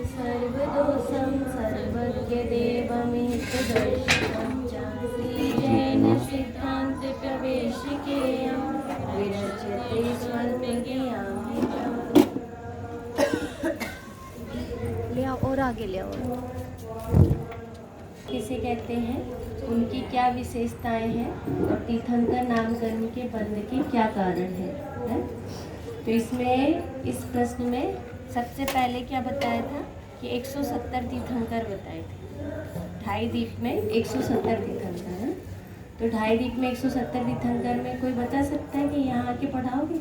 सर्वदोषं सर्वज्ञदेवमेतदर्शितं चासीजेन सिद्धान्तप्रवेशिकेयं विरच्यते स्वल्पज्ञामितं। ले आओ और आगे ले आओ। किसे कहते हैं, उनकी क्या विशेषताएं हैं और तीर्थंकर नामकरण के बंध के क्या कारण है? तो इसमें इस प्रश्न में सबसे पहले क्या बताया था कि 170 तीर्थंकर बताए थे। ढाई द्वीप में 170 तीर्थंकर है। तो ढाई द्वीप में 170 तीर्थंकर में कोई बता सकता है कि यहाँ आके पढ़ाओगे?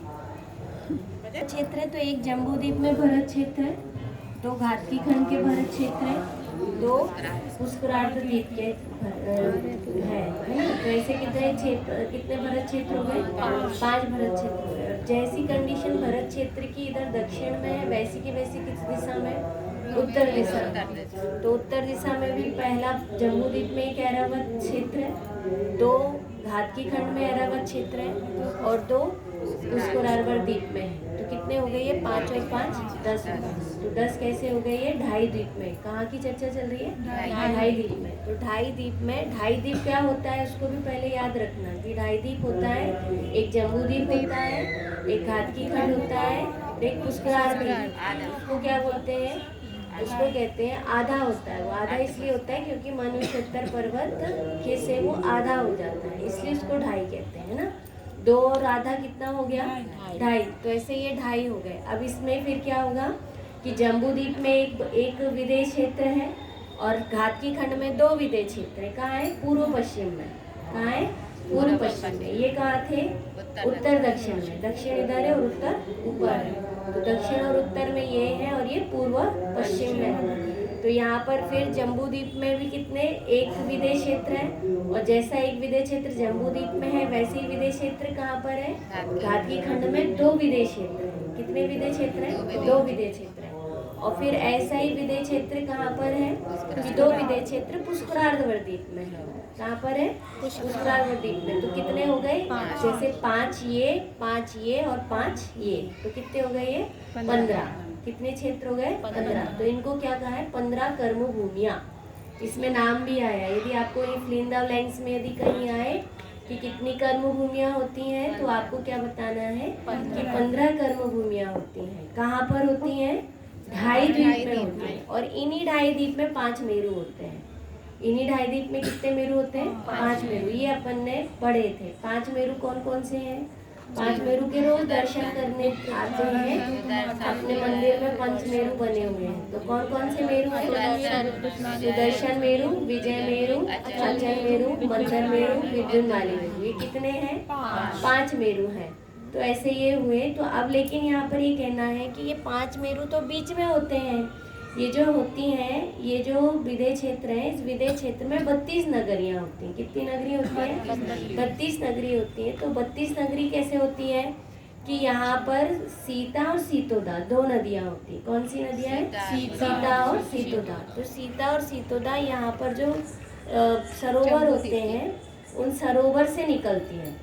क्षेत्र है तो एक जम्बू द्वीप में भरत क्षेत्र है, दो घाटकी खंड के भरत क्षेत्र है, दो पुष्करार्ध द्वीप के है। तो ऐसे कितने भरत क्षेत्र हो गए? 5 भरत क्षेत्र हो गए। और जैसी कंडीशन भरत क्षेत्र की इधर दक्षिण में है, वैसी की वैसी किस दिशा में? उत्तर दिशा। तो उत्तर दिशा में भी पहला जम्बू द्वीप में एक ऐरावत क्षेत्र है, दो घाटकी खंड में ऐरावत क्षेत्र है और दो पुष्करार्ध द्वीप में है। तो कितने हो गए ये? 5 और 5 10 हो गए। तो 10 कैसे हो गए ये? ढाई द्वीप में। कहाँ की चर्चा चल रही है? ढाई द्वीप में। तो ढाई द्वीप में, ढाई द्वीप क्या होता है उसको भी पहले याद रखना कि ढाई द्वीप होता है, एक जम्बू द्वीप होता है, एक घाटकी खंड होता है, एक पुष्करार्ध द्वीप। उसको क्या बोलते हैं? उसको कहते हैं आधा होता है। वो आधा इसलिए होता है क्योंकि मनुष्योत्तर पर्वत के से वो आधा हो जाता है, इसलिए उसको ढाई कहते हैं ना। 2 और आधा कितना हो गया? ढाई। तो ऐसे ये ढाई हो गए। अब इसमें फिर क्या होगा कि जम्बू द्वीप में एक विदेश क्षेत्र है और घाटकी खंड में 2 विदेश क्षेत्र है। कहाँ है? पूर्व पश्चिम में। कहाँ है? पूर्व पश्चिम में। ये कहाँ थे? उत्तर दक्षिण में। दक्षिण इधर है और उत्तर ऊपर है। तो दक्षिण और उत्तर में ये है और ये पूर्व पश्चिम में है। तो यहाँ पर फिर जम्बू द्वीप में भी कितने? एक विदेश क्षेत्र है और जैसा एक विदेश क्षेत्र जम्बू द्वीप में है वैसे ही विदेश क्षेत्र कहाँ पर है? घाटकी खंड में 2 विदेश क्षेत्र है। कितने विदेश क्षेत्र है? 2 विदेश क्षेत्र है। और फिर ऐसा ही विदेश क्षेत्र कहाँ पर है? 2 विदेश क्षेत्र पुष्करार्ध द्वीप में है। कहाँ पर है? पुष्करार्ध द्वीप में। तो कितने हो गए? जैसे 5 ये और 5 ये, तो कितने हो गए ये? 15। कितने क्षेत्र हो गए? 15। तो इनको क्या कहा है? 15 कर्म भूमियाँ। इसमें नाम भी आया। यदि आपको ये फिल द ब्लैंक्स में यदि कहीं आए कि कितनी कर्म भूमियाँ होती हैं तो आपको क्या बताना है कि 15 कर्म भूमियाँ होती हैं। कहाँ पर होती हैं? ढाई द्वीप में होती हैं। और इन्हीं ढाई द्वीप में 5 मेरू होते हैं। इन्हीं ढाई द्वीप में कितने मेरू होते हैं? 5 मेरू। ये अपन ने पढ़े थे। 5 मेरू कौन कौन से हैं? 5 मेरू के रोज दर्शन करने आते हैं। अपने मंदिर में 5 मेरू बने हुए हैं। तो कौन कौन से मेरू हैं? सुदर्शन मेरू, विजय मेरू, अचल मेरू, मंदर मेरू, विद्युन्माली मेरू। ये कितने हैं? 5 मेरू हैं। तो ऐसे ये हुए। तो अब लेकिन यहाँ पर ये कहना है कि ये 5 मेरू तो बीच में होते हैं। ये जो होती हैं, ये जो विदेश क्षेत्र है, इस विदेश क्षेत्र में 32 नगरियाँ होती हैं। कितनी नगरी होती हैं? 32 नगरी होती हैं। तो 32 नगरी कैसे होती है कि यहाँ पर सीता और सीतोदा 2 नदियाँ होती हैं। कौन सी नदियाँ हैं? सीता और सीतोदा। तो सीता और सीतोदा यहाँ पर जो सरोवर होते हैं उन सरोवर से निकलती हैं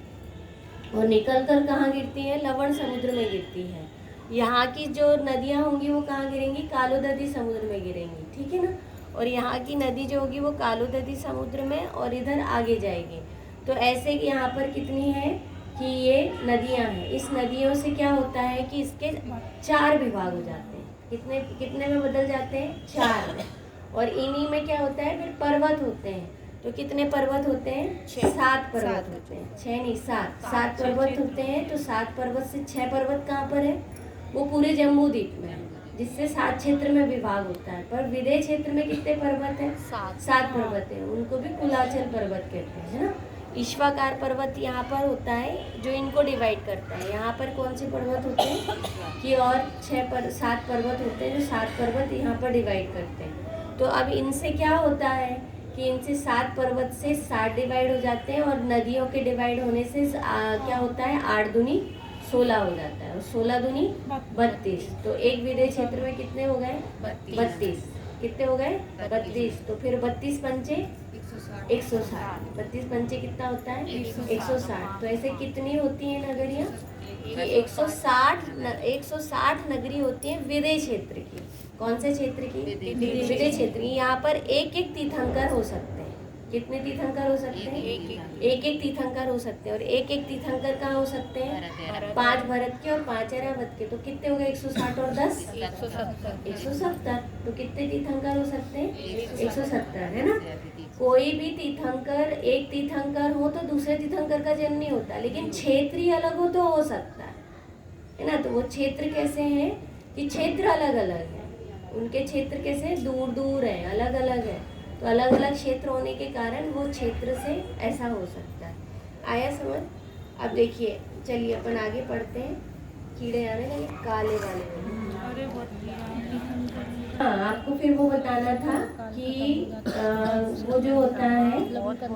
और निकल कर कहाँ गिरती हैं? लवण समुद्र में गिरती हैं। यहाँ की जो नदियाँ होंगी वो कहाँ गिरेंगी? कालोदधी समुद्र में गिरेंगी। ठीक है ना। और यहाँ की नदी जो होगी वो कालोदधी समुद्र में और इधर आगे जाएगी। तो ऐसे यहाँ पर कितनी है कि ये नदियाँ हैं। इस नदियों से क्या होता है कि इसके 4 विभाग हो जाते हैं। कितने कितने में बदल जाते हैं? 4 में। और इन्हीं में क्या होता है? फिर पर्वत होते हैं। तो कितने पर्वत होते हैं? 7 पर्वत होते हैं। 6 नहीं 7 पर्वत होते हैं। तो 7 पर्वत से 6 पर्वत कहाँ पर है? वो पूरे जम्बू द्वीप में है, जिससे 7 क्षेत्र में विभाग होता है। पर विदेश क्षेत्र में कितने पर्वत हैं? 7 पर्वत हैं। उनको भी कुलाचल पर्वत कहते हैं, है ना। ईश्वाकार पर्वत यहाँ पर होता है जो इनको डिवाइड करता है। यहाँ पर कौन से पर्वत होते हैं कि और 7 पर्वत होते हैं जो 7 पर्वत यहाँ पर डिवाइड करते हैं। तो अब इनसे क्या होता है कि इनसे 7 पर्वत से 7 डिवाइड हो जाते हैं और नदियों के डिवाइड होने से क्या होता है? 8 दूनी 16 हो जाता है और 16 दूनी 32। तो एक विदेश क्षेत्र में कितने हो गए? 32। कितने हो गए? 32। तो फिर 32 पंचे 160। 32 पंचे कितना होता है? 160। तो ऐसे कितनी होती हैं नगरियाँ? 160 नगरी होती हैं विदेश क्षेत्र की। कौन से क्षेत्र की? विदेह क्षेत्र की। यहाँ पर एक एक तीर्थंकर हो सकते हैं। कितने तीर्थंकर हो सकते हैं? एक एक तीर्थंकर हो सकते हैं। और एक एक तीर्थंकर कहाँ हो सकते हैं? 5 भरत के और 5 ऐरावत के। तो कितने हो गए? 160 और 10 170। तो कितने तीर्थंकर हो सकते हैं? 170, है ना। कोई भी तीर्थंकर, एक तीर्थंकर हो तो दूसरे तीर्थंकर का जन्म नहीं होता, लेकिन क्षेत्र ही अलग हो तो हो सकता है ना। तो वो क्षेत्र कैसे हैं कि क्षेत्र अलग अलग है, उनके क्षेत्र कैसे दूर दूर है, अलग अलग है। तो अलग अलग क्षेत्र होने के कारण वो क्षेत्र से ऐसा हो सकता है। आया समझ? अब देखिए, चलिए अपन आगे पढ़ते हैं। कीड़े आने लगे काले वाले। हाँ, आपको फिर वो बताना था कि वो जो होता है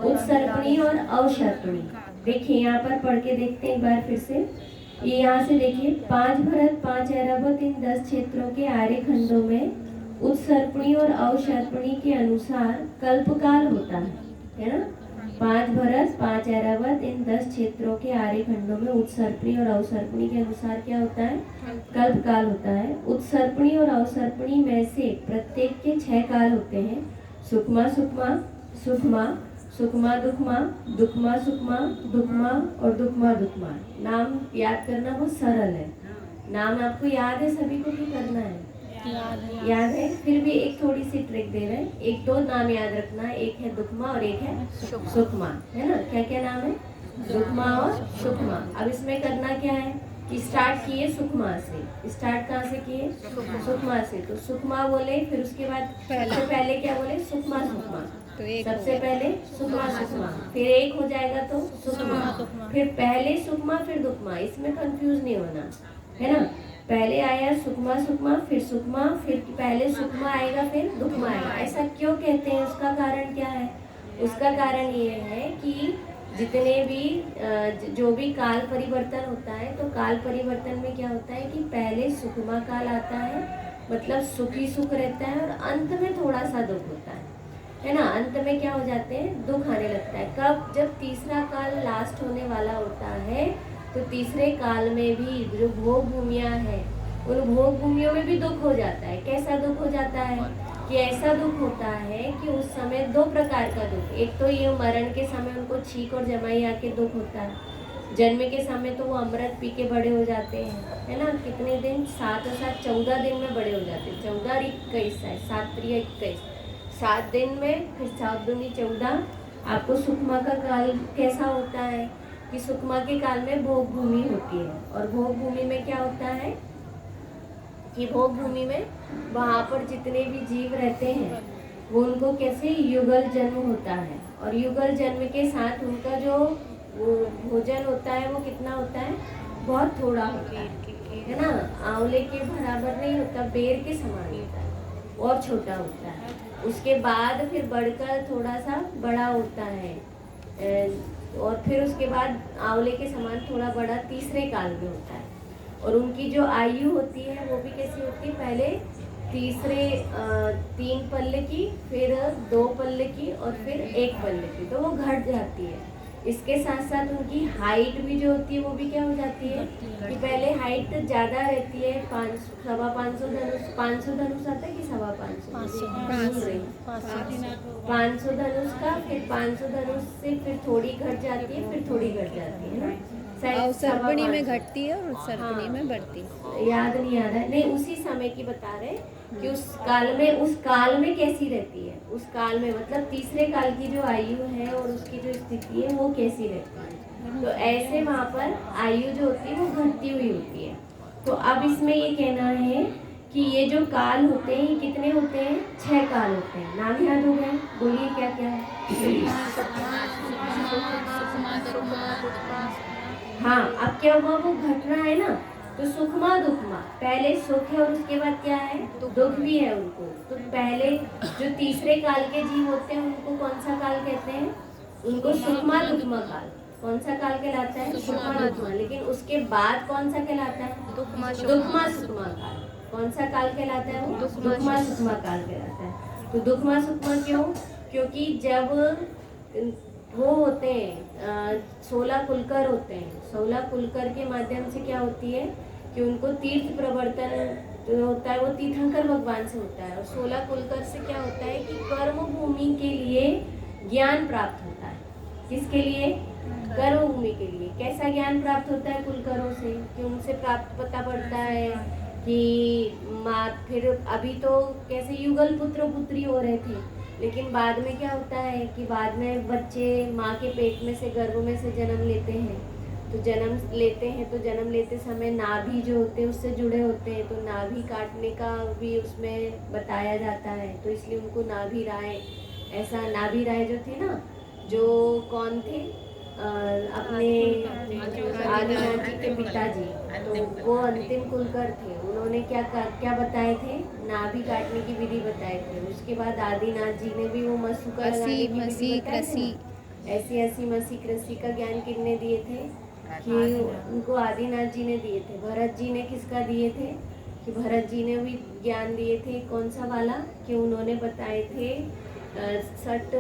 उत्सर्पणी और अवसर्पणी। देखिए यहाँ पर पढ़ के देखते हैं एक बार फिर से। ये यहाँ से देखिए, 5 भरत 5 ऐरावत इन 10 क्षेत्रों के आर्य खंडों में उत्सर्पणी और अवसर्पणी के अनुसार कल्पकाल होता है ना। 5 भरत 5 ऐरावत इन 10 क्षेत्रों के आर्य खंडों में उत्सर्पणी और अवसर्पणी के अनुसार क्या होता है? कल्पकाल होता है। उत्सर्पणी और अवसर्पणी में से प्रत्येक के 6 काल होते हैं। सुखमा सुखमा, सुखमा, सुखमा दुखमा, दुखमा सुखमा, दुखमा और दुखमा दुखमा। नाम याद करना बहुत सरल है। नाम आपको याद है, सभी को भी करना है, याद है। फिर भी एक थोड़ी सी ट्रिक दे रहे हैं। एक दो नाम याद रखना है, एक है दुखमा और एक है सुखमा, है ना। क्या क्या नाम है? दुखमा और सुखमा। अब इसमें करना क्या है कि स्टार्ट किए सुखमा से। स्टार्ट कहाँ से किए? सुखमा से। तो सुखमा बोले, फिर उसके बाद सबसे पहले क्या बोले? सुखमा सुखमा। सबसे पहले सुखमा सुखमा, फिर एक हो जाएगा तो सुखमा, फिर पहले सुखमा फिर दुखमा। इसमें कंफ्यूज नहीं होना, है ना। पहले आया सुखमा सुखमा, फिर सुखमा, फिर पहले सुखमा आएगा फिर दुखमा आएगा। ऐसा क्यों कहते हैं? उसका कारण क्या है? उसका कारण ये है कि जितने भी जो भी काल परिवर्तन होता है, तो काल परिवर्तन में क्या होता है कि पहले सुखमा काल आता है, मतलब सुख ही सुख रहता है, और अंत में थोड़ा सा दुख होता है ना। अंत में क्या हो जाते हैं? दुख आने लगता है। कब? जब तीसरा काल लास्ट होने वाला होता है, तो तीसरे काल में भी जो भोग भूमियाँ हैं, उन भोग भूमियों में भी दुख हो जाता है। कैसा दुख हो जाता है कि ऐसा दुख होता है कि उस समय 2 प्रकार का दुख। एक तो ये मरण के समय उनको छींक और जमाई आके दुख होता है। जन्म के समय तो वो अमृत पी के बड़े हो जाते हैं, है ना। कितने दिन? 7 और 7 14 दिन में बड़े हो जाते हैं। 14 और 21 है, 7 3 21, 7 दिन में, फिर 7 दूनी 14। आपको सुखमा का काल कैसा होता है कि सुखमा के काल में भोग भूमि होती है। और भोग भूमि में क्या होता है कि भोग भूमि में वहाँ पर जितने भी जीव रहते हैं, वो उनको कैसे युगल जन्म होता है। और युगल जन्म के साथ उनका जो भोजन होता है वो कितना होता है? बहुत थोड़ा होता है ना। आंवले के बराबर नहीं होता, बेर के समान होता है और छोटा होता है। उसके बाद फिर बढ़कर थोड़ा सा बड़ा होता है, और फिर उसके बाद आंवले के समान थोड़ा बड़ा तीसरे काल में होता है। और उनकी जो आयु होती है वो भी कैसी होती है? पहले तीसरे 3 पल्ले की, फिर 2 पल्ले की, और फिर 1 पल्ले की, तो वो घट जाती है। इसके साथ साथ उनकी हाइट भी जो होती है वो भी क्या हो जाती है कि पहले हाइट ज़्यादा रहती है। 500 धनुष, 500 धनुष आता है कि 550? 500 धनुष का, फिर 500 धनुष से फिर थोड़ी घट जाती है, फिर थोड़ी घट जाती है ना। अवसर्पणी में घटती है और उत्सर्पणी में बढ़ती है। याद नहीं आ रहा है, नहीं उसी समय की बता रहे कि उस काल में कैसी रहती है। उस काल में मतलब तीसरे काल की जो आयु है और उसकी जो स्थिति है वो कैसी रहती है। तो ऐसे वहाँ पर आयु जो होती है वो घटती हुई होती है। तो अब इसमें ये कहना है कि ये जो काल होते हैं ये कितने होते हैं? 6 काल होते हैं। नाम याद हो गए? बोलिए क्या क्या है? हाँ, अब क्या हुआ? वो घट रहा है ना, तो सुखमा दुखमा, पहले सुख है और उसके बाद क्या है? दुख भी है उनको। तो पहले जो तीसरे काल के जीव होते हैं उनको कौन सा काल कहते हैं? उनको सुखमा दुखमा काल। कौन सा काल कहलाता है? सुखमा दुखमा। लेकिन उसके बाद कौन सा कहलाता है? दुखमा सुखमा काल। कौन सा काल कहलाता है वो? दुखमा सुखमा काल कहलाता है। तो दुखमा सुखमा क्यों? क्योंकि जब वो होते हैं 16 कुलकर होते हैं, 16 कुलकर के माध्यम से क्या होती है कि उनको तीर्थ प्रवर्तन जो होता है वो तीर्थंकर भगवान से होता है, और 16 कुलकर से क्या होता है कि कर्म भूमि के लिए ज्ञान प्राप्त होता है। किसके लिए? कर्म भूमि के लिए। कैसा ज्ञान प्राप्त होता है कुलकरों से? कि उनसे प्राप्त पता पड़ता है कि माँ, फिर अभी तो कैसे युगल पुत्र पुत्री हो रहे थे, लेकिन बाद में क्या होता है कि बाद में बच्चे माँ के पेट में से, गर्भ में से जन्म लेते हैं। तो जन्म लेते समय नाभि जो होते हैं उससे जुड़े होते हैं, तो नाभि काटने का भी उसमें बताया जाता है। तो इसलिए उनको नाभि राय, ऐसा नाभि राय जो थे ना, जो कौन थे, अपने आदिनाथ जी के पिताजी, तो वो अंतिम कुलकर थे। उन्होंने क्या बताए थे? नाभि काटने की विधि बताए थे। उसके बाद आदिनाथ जी ने भी वो मसूका लगाने की विधि बताई थी ना। ऐसी मसी कृषि का ज्ञान किसने दिए थे? कि उनको आदिनाथ जी ने दिए थे। भरत जी ने किसका दिए थे? कि भरत जी ने भी ज्ञान दिए थे। कौन सा वाला? कि उन्होंने बताए थे 60